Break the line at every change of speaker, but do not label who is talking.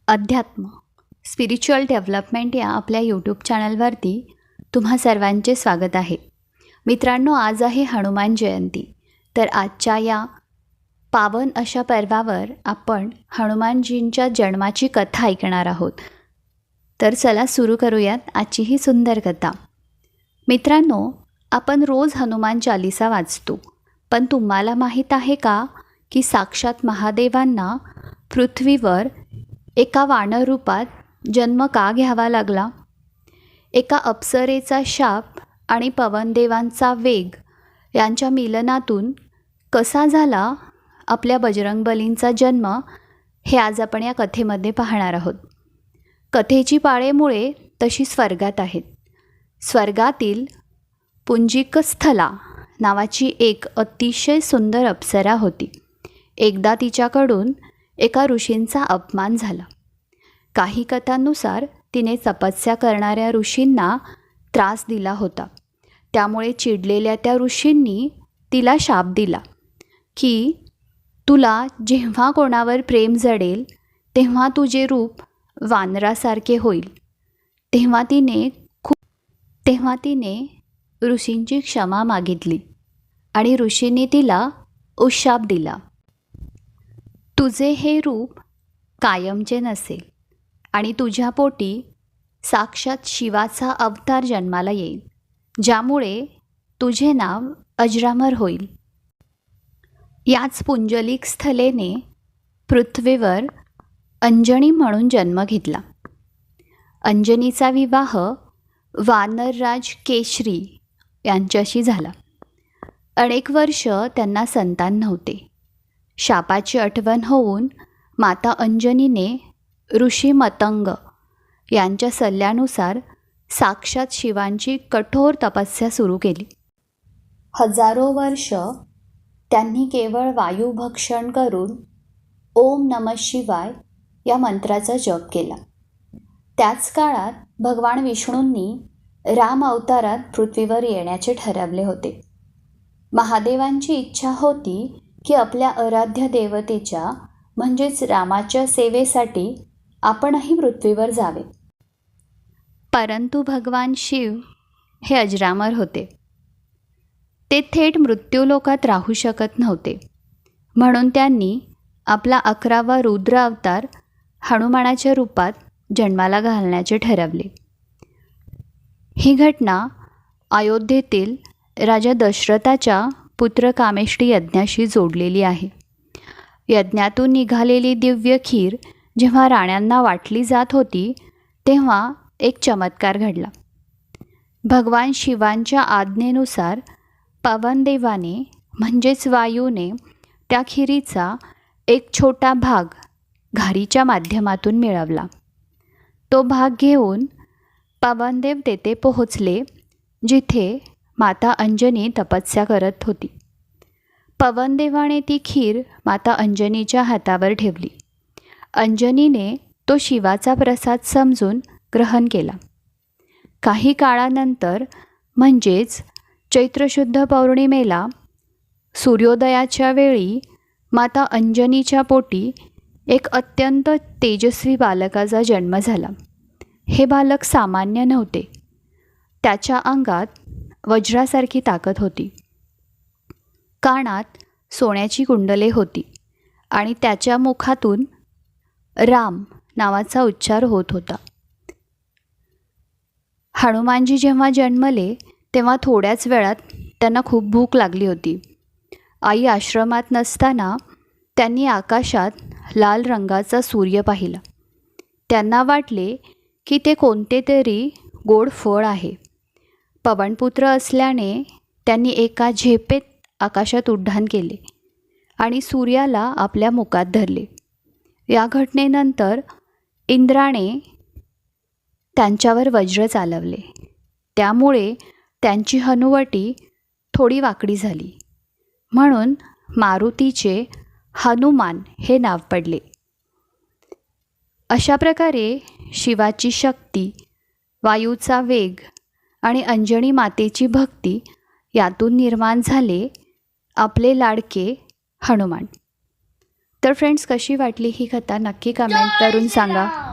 अध्यात्म spiritual development या आपल्या यूट्यूब चॅनलवरती तुम्हा सर्वांचे स्वागत आहे. मित्रांनो, आज आहे हनुमान जयंती. तर आजच्या या पावन अशा पर्वावर आपण हनुमानजींच्या जन्माची कथा ऐकणार आहोत. तर चला सुरू करूयात आजची ही सुंदर कथा. मित्रांनो, आपण रोज हनुमान चालीसा वाचतो, पण तुम्हाला माहीत आहे का की साक्षात महादेवांना पृथ्वीवर एका वानर रूपात जन्म का घ्यावा लागला? एका अप्सरेचा शाप आणि पवनदेवांचा वेग यांच्या मिलनातून कसा झाला आपल्या बजरंगबलींचा जन्म, हे आज आपण या कथेमध्ये पाहणार आहोत. कथेची पाळेमुळे तशी स्वर्गात आहेत. स्वर्गातील पुंजिकस्थला नावाची एक अतिशय सुंदर अप्सरा होती. एकदा तिच्याकडून एका ऋषींचा अपमान झाला. काही कथांनुसार तिने तपस्या करणाऱ्या ऋषींना त्रास दिला होता. त्यामुळे चिडलेल्या त्या ऋषींनी तिला शाप दिला की तुला जेव्हा कोणावर प्रेम जडेल तेव्हा तुझे रूप वानरासारखे होईल. तेव्हा तिने ऋषींची क्षमा मागितली आणि ऋषींनी तिला उशाप दिला, तुझे हे रूप कायमचे नसेल आणि तुझ्या पोटी साक्षात शिवाचा अवतार जन्माला येईल, ज्यामुळे तुझे नाव अजरामर होईल. याच पुंजलिक स्थलेने पृथ्वीवर अंजनी म्हणून जन्म घेतला. अंजनीचा विवाह वानरराज केशरी यांच्याशी झाला. अनेक वर्ष त्यांना संतान नव्हते. शापाची आठवण होऊन माता अंजनीने ऋषी मतंग यांच्या सल्ल्यानुसार साक्षात शिवांची कठोर तपस्या सुरू केली. हजारो वर्ष त्यांनी केवळ वायुभक्षण करून ओम नमः शिवाय या मंत्राचा जप केला. त्याच काळात भगवान विष्णूंनी राम अवतारात पृथ्वीवर येण्याचे ठरवले होते. महादेवांची इच्छा होती की आपल्या आराध्य देवतेच्या म्हणजेच रामाच्या सेवेसाठी आपणही पृथ्वीवर जावे. परंतु भगवान शिव हे अजरामर होते. ते थेट मृत्यूलोकात राहू शकत नव्हते. म्हणून त्यांनी आपला 11वा रुद्र अवतार हनुमानाच्या रूपात जन्माला घालण्याचे ठरवले. ही घटना अयोध्येतील राजा दशरथाच्या पुत्र कामेष्टी यज्ञाशी जोडलेली आहे. यज्ञातून निघालेली दिव्य खीर जेव्हा राण्यांना वाटली जात होती तेव्हा एक चमत्कार घडला. भगवान शिवांच्या आज्ञेनुसार पवनदेवाने म्हणजेच वायूने त्या खिरीचा एक छोटा भाग घारीच्या माध्यमातून मिळवला. तो भाग घेऊन पवनदेव तेथे पोहोचले जिथे माता अंजनी तपस्या करत होती. पवनदेवाने ती खीर माता अंजनीच्या हातावर ठेवली. अंजनीने तो शिवाचा प्रसाद समजून ग्रहण केला. काही काळानंतर म्हणजेच चैत्रशुद्ध पौर्णिमेला सूर्योदयाच्या वेळी माता अंजनीच्या पोटी एक अत्यंत तेजस्वी बालकाचा जन्म झाला. हे बालक सामान्य नव्हते. त्याच्या अंगात वज्रासारखी ताकद होती. कानात सोन्याची कुंडले होती आणि त्याच्या मुखातून राम नावाचा उच्चार होत होता. हनुमानजी जेव्हा जन्मले तेव्हा थोड्याच वेळात त्यांना खूप भूक लागली होती. आई आश्रमात नसताना त्यांनी आकाशात लाल रंगाचा सूर्य पाहिला. त्यांना वाटले की ते कोणते तरी गोड फळ आहे. पवनपुत्र असल्याने त्यांनी एका झेपेत आकाशात उड्डाण केले आणि सूर्याला आपल्या मुखात धरले. या घटनेनंतर इंद्राने त्यांच्यावर वज्र चालवले. त्यामुळे त्यांची हनुवटी थोडी वाकडी झाली. म्हणून मारुतीचे हनुमान हे नाव पडले. अशा प्रकारे शिवाची शक्ती, वायूचा वेग आणि अंजनी मातेची भक्ती यातून निर्माण झाले आपले लाडके हनुमान. तर फ्रेंड्स, कशी वाटली ही कथा नक्की कमेंट करून सांगा.